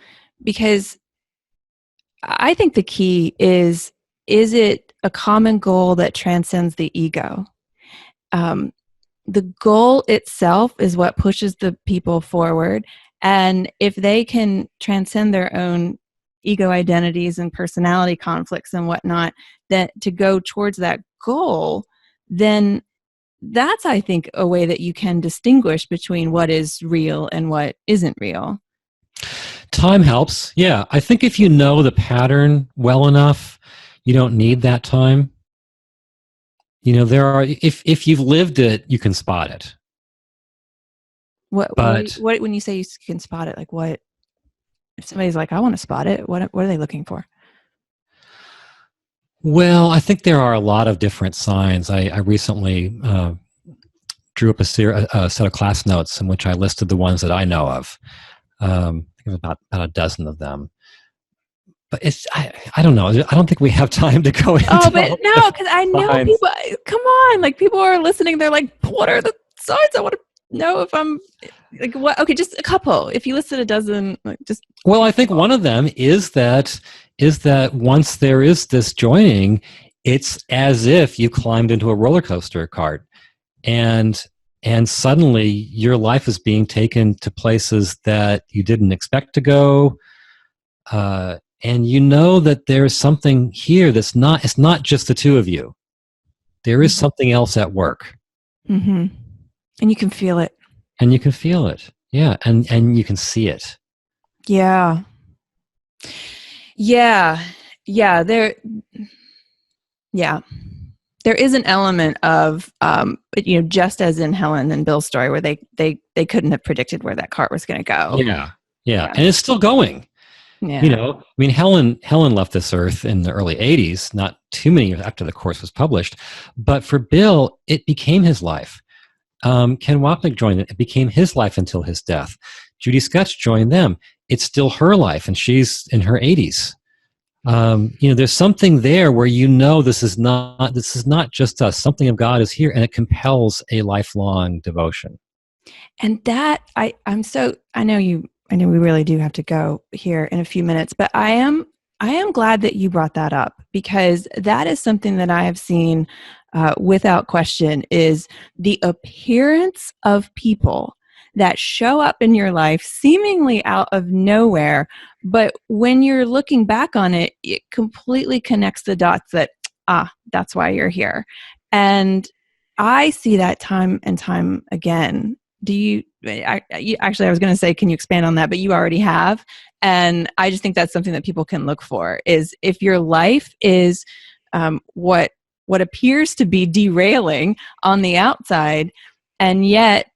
Because I think the key is it a common goal that transcends the ego? The goal itself is what pushes the people forward. And if they can transcend their own ego identities and personality conflicts and whatnot, that to go towards that goal, then that's, I think, a way that you can distinguish between what is real and what isn't real. Time helps. Yeah. I think if you know the pattern well enough, you don't need that time. If you've lived it, you can spot it. What when you say you can spot it, like what? If somebody's like, I want to spot it, what are they looking for? Well, I think there are a lot of different signs. I recently drew up a set of class notes in which I listed the ones that I know of. I think it was about a dozen of them. But I don't know. I don't think we have time to go into. Oh, but no, because I know people. Come on, like people are listening. They're like, what are the signs? I want to know if I'm like what. Okay, just a couple. If you listed a dozen, like just. Well, I think one of them is that once there is this joining, it's as if you climbed into a roller coaster cart, and suddenly your life is being taken to places that you didn't expect to go. And you know that there's something here it's not just the two of you. There is something else at work. Mm-hmm. And you can feel it. Yeah. And you can see it. Yeah. There is an element of, just as in Helen and Bill's story where they couldn't have predicted where that cart was going to go. Yeah. And it's still going. Yeah. Helen left this earth in the early 80s, not too many years after the course was published. But for Bill, it became his life. Ken Wapnick joined it. It became his life until his death. Judy Skutch joined them. It's still her life, and she's in her 80s. There's something there where this is not just us. Something of God is here, and it compels a lifelong devotion. And that I know we really do have to go here in a few minutes, but I am glad that you brought that up, because that is something that I have seen without question, is the appearance of people that show up in your life seemingly out of nowhere, but when you're looking back on it, it completely connects the dots that, that's why you're here. And I see that time and time again. Actually, I was going to say, can you expand on that? But you already have. And I just think that's something that people can look for, is if your life is what appears to be derailing on the outside, and yet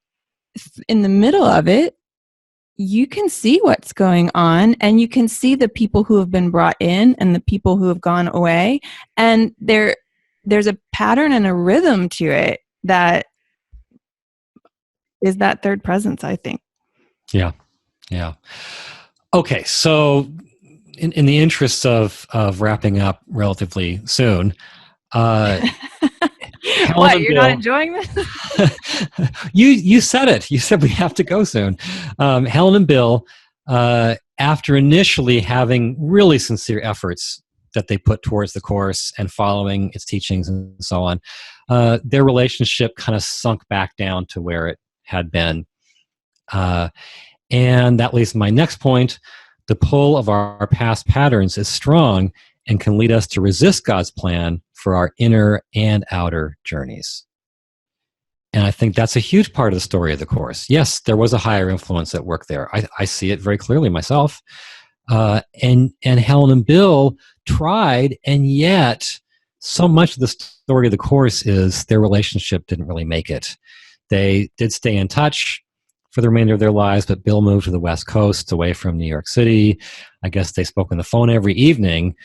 in the middle of it, you can see what's going on, and you can see the people who have been brought in and the people who have gone away. And there's a pattern and a rhythm to it that is that third presence, I think. Yeah. Okay, so in the interests of wrapping up relatively soon, what, you're not enjoying this? You said it. You said we have to go soon. Helen and Bill, after initially having really sincere efforts that they put towards the course and following its teachings and so on, their relationship kind of sunk back down to where it had been. And that leads to my next point. The pull of our past patterns is strong and can lead us to resist God's plan for our inner and outer journeys. And I think that's a huge part of the story of the course. Yes, there was a higher influence at work there. I see it very clearly myself. And Helen and Bill tried, and yet so much of the story of the course is their relationship didn't really make it. They did stay in touch. for the remainder of their lives, but Bill moved to the West Coast away from New York City. I guess they spoke on the phone every evening,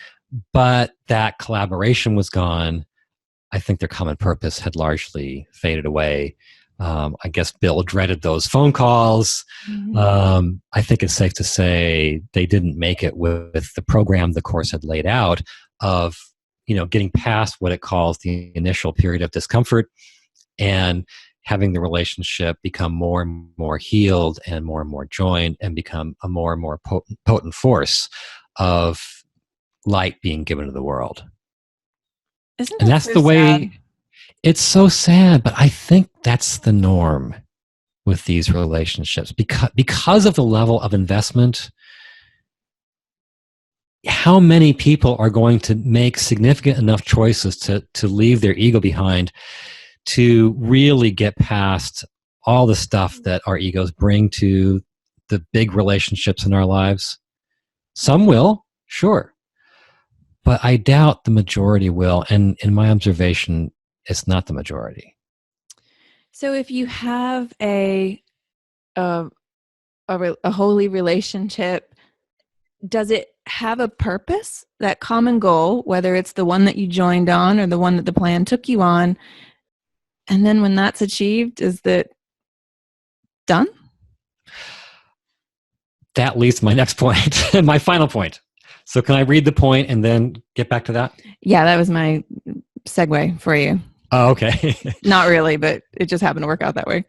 but that collaboration was gone. I think their common purpose had largely faded away. I guess Bill dreaded those phone calls. I think it's safe to say they didn't make it with the program the course had laid out of, getting past what it calls the initial period of discomfort and having the relationship become more and more healed and more joined and become a more and more potent force of light being given to the world. Isn't And that that's so the way. sad? It's so sad, but I think that's the norm with these relationships because of the level of investment. How many people are going to make significant enough choices to leave their ego behind to really get past all the stuff that our egos bring to the big relationships in our lives? Some will, sure, but I doubt the majority will. And in my observation, it's not the majority. So if you have a holy relationship, does it have a purpose, that common goal, whether it's the one that you joined on or the one that the plan took you on? And then when that's achieved, is that done? That leads to my next point, my final point. So can I read the point and then get back to that? Yeah, that was my segue for you. Oh, okay. Not really, but it just happened to work out that way.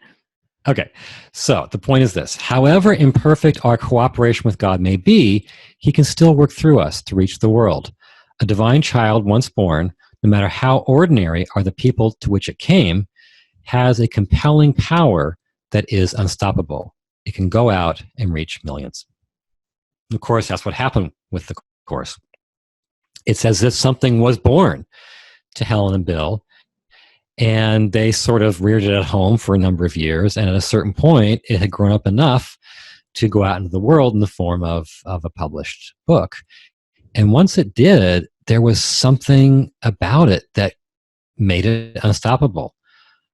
Okay. So the point is this. However imperfect our cooperation with God may be, he can still work through us to reach the world. A divine child once born, no matter how ordinary are the people to which it came, has a compelling power that is unstoppable. It can go out and reach millions. Of course, that's what happened with the course. It's as if something was born to Helen and Bill, and they sort of reared it at home for a number of years, and at a certain point, it had grown up enough to go out into the world in the form of a published book. And once it did, there was something about it that made it unstoppable.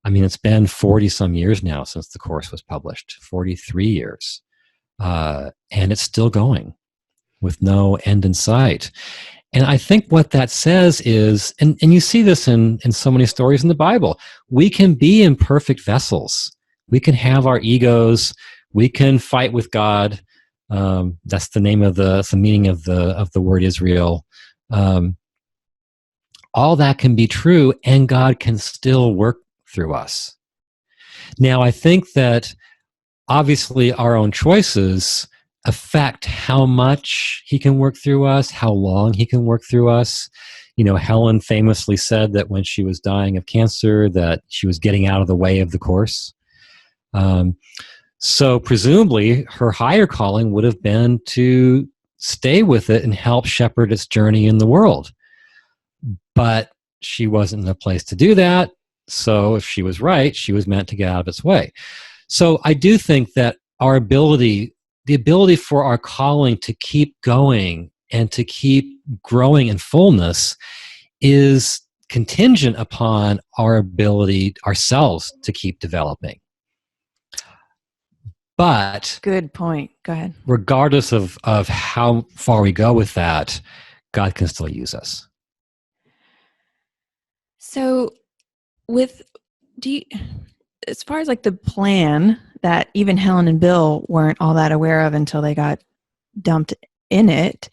I mean, it's been 40-some years now since the course was published, 43 years. And it's still going with no end in sight. And I think what that says is, and you see this in so many stories in the Bible, we can be imperfect vessels. We can have our egos. We can fight with God. That's the name of the meaning of the word Israel. All that can be true, and God can still work through us. Now, I think that obviously our own choices affect how much he can work through us, how long he can work through us. Helen famously said that when she was dying of cancer, that she was getting out of the way of the course. So presumably her higher calling would have been to stay with it and help shepherd its journey in the world. But she wasn't in a place to do that. So if she was right, she was meant to get out of its way. So I do think that the ability for our calling to keep going and to keep growing in fullness is contingent upon our ability ourselves to keep developing. But good point. Go ahead. Regardless of how far we go with that, God can still use us. So as far as like the plan that even Helen and Bill weren't all that aware of until they got dumped in it,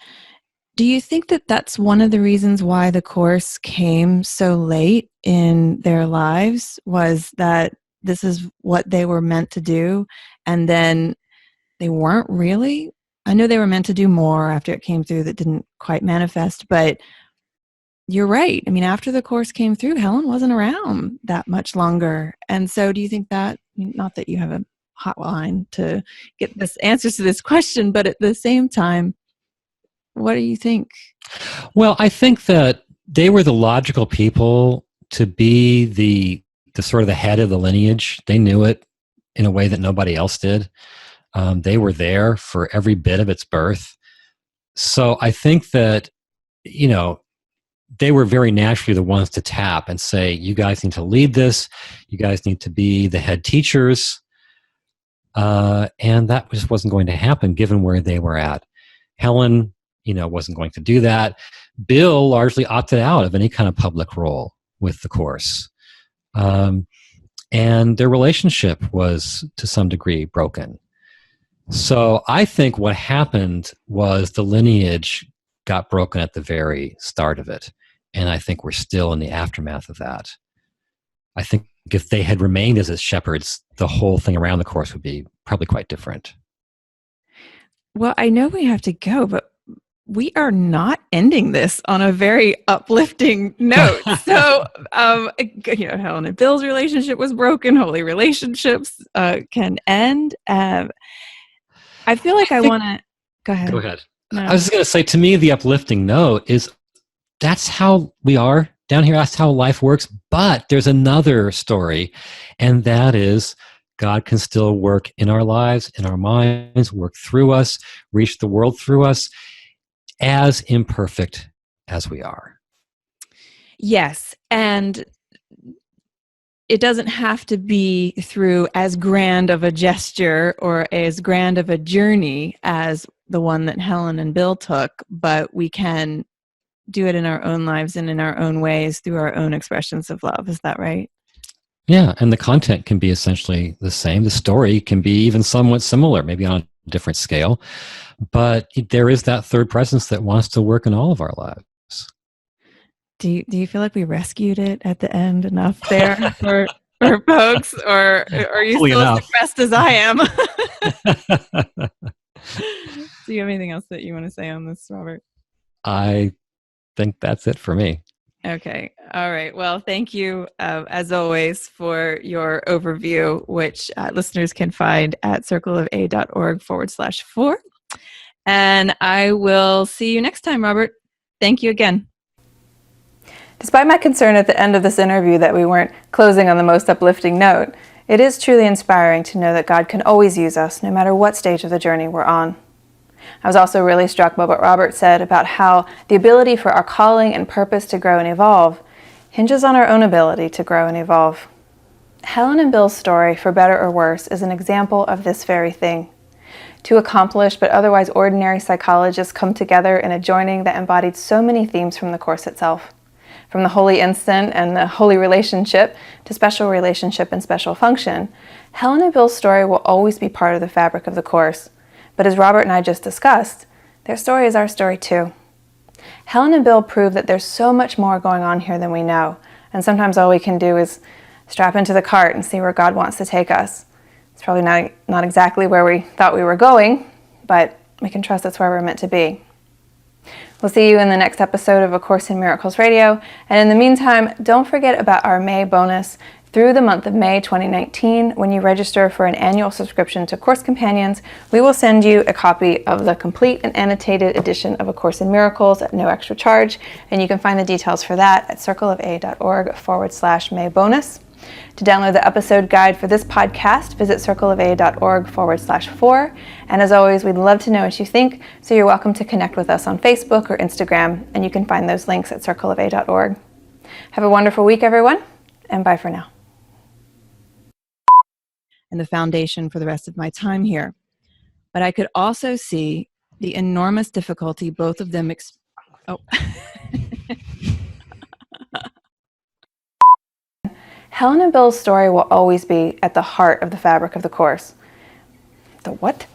do you think that that's one of the reasons why the course came so late in their lives, was that this is what they were meant to do, and then they weren't really? I know they were meant to do more after it came through that didn't quite manifest, but you're right. I mean, after the course came through, Helen wasn't around that much longer. And so do you think that, not that you have a hotline to get this answers to this question, but at the same time, what do you think? Well, I think that they were the logical people to be the sort of the head of the lineage. They knew it in a way that nobody else did. They were there for every bit of its birth. So I think that, they were very naturally the ones to tap and say, you guys need to lead this. You guys need to be the head teachers. And that just wasn't going to happen given where they were at. Helen, wasn't going to do that. Bill largely opted out of any kind of public role with the course. And their relationship was, to some degree, broken. So I think what happened was the lineage got broken at the very start of it. And I think we're still in the aftermath of that. I think if they had remained as shepherds, the whole thing around the course would be probably quite different. Well, I know we have to go, but we are not ending this on a very uplifting note. So, Helen and Bill's relationship was broken. Holy relationships can end. I feel like I want to... Go ahead. Go ahead. No. I was just going to say, to me, the uplifting note is that's how we are down here. That's how life works. But there's another story, and that is God can still work in our lives, in our minds, work through us, reach the world through us, as imperfect as we are. Yes. And it doesn't have to be through as grand of a gesture or as grand of a journey as the one that Helen and Bill took, but we can do it in our own lives and in our own ways through our own expressions of love. Is that right? Yeah, and the content can be essentially the same. The story can be even somewhat similar, maybe on a different scale, but there is that third presence that wants to work in all of our lives. Do you feel like we rescued it at the end enough there for folks, or are you still as depressed as I am? Do you have anything else that you want to say on this, Robert? I think that's it for me. Okay. All right. Well, thank you, as always, for your overview, which listeners can find at circleofa.org/4. And I will see you next time, Robert. Thank you again. Despite my concern at the end of this interview that we weren't closing on the most uplifting note, it is truly inspiring to know that God can always use us, no matter what stage of the journey we're on. I was also really struck by what Robert said about how the ability for our calling and purpose to grow and evolve hinges on our own ability to grow and evolve. Helen and Bill's story, for better or worse, is an example of this very thing. Two accomplished but otherwise ordinary psychologists come together in a joining that embodied so many themes from the course itself. From the holy instant and the holy relationship to special relationship and special function, Helen and Bill's story will always be part of the fabric of the course. But as Robert and I just discussed, their story is our story too. Helen and Bill prove that there's so much more going on here than we know, and sometimes all we can do is strap into the cart and see where God wants to take us. It's probably not exactly where we thought we were going, but we can trust that's where we're meant to be. We'll see you in the next episode of A Course in Miracles Radio, and in the meantime, don't forget about our May bonus through the month of May 2019. When you register for an annual subscription to Course Companions, we will send you a copy of the Complete and Annotated Edition of A Course in Miracles at no extra charge, and you can find the details for that at circleofa.org/May bonus. To download the episode guide for this podcast, visit circleofa.org/4. And as always, we'd love to know what you think, so you're welcome to connect with us on Facebook or Instagram, and you can find those links at circleofa.org. Have a wonderful week, everyone, and bye for now. And the foundation for the rest of my time here. But I could also see the enormous difficulty both of them Helen and Bill's story will always be at the heart of the fabric of the course. The what?